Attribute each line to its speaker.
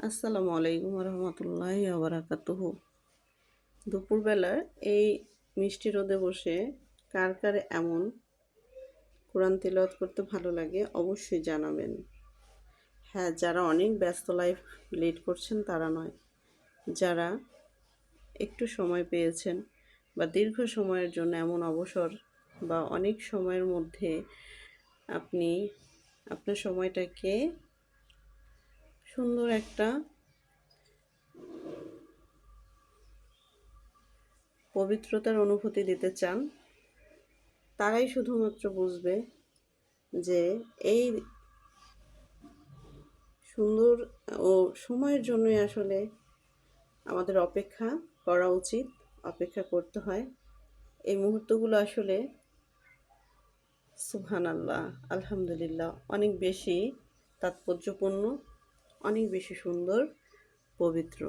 Speaker 1: আসসালামু আলাইকুম রহমতুল্লাহি বারাকাতুহু। দুপুরবেলার এই মিষ্টি রোদে বসে কার কার এমন কোরআন তিলাওয়াত করতে ভালো লাগে অবশ্যই জানাবেন। হ্যাঁ, যারা অনেক ব্যস্ত লাইফ লিড করছেন তারা নয়, যারা একটু সময় পেয়েছেন বা দীর্ঘ সময়ের জন্য এমন অবসর বা অনেক সময়ের মধ্যে আপনি আপনার সময়টাকে সুন্দর একটা পবিত্রতার অনুভূতি দিতে চান, তারাই শুধুমাত্র বুঝবে যে এই সুন্দর ও সময়ের জন্যই আসলে আমাদের অপেক্ষা করা উচিত, অপেক্ষা করতে হয়। এই মুহূর্তগুলো আসলে সুবহানাল্লাহ, আলহামদুলিল্লাহ, অনেক বেশি তাৎপর্যপূর্ণ, অনেক বেশি সুন্দর, পবিত্র।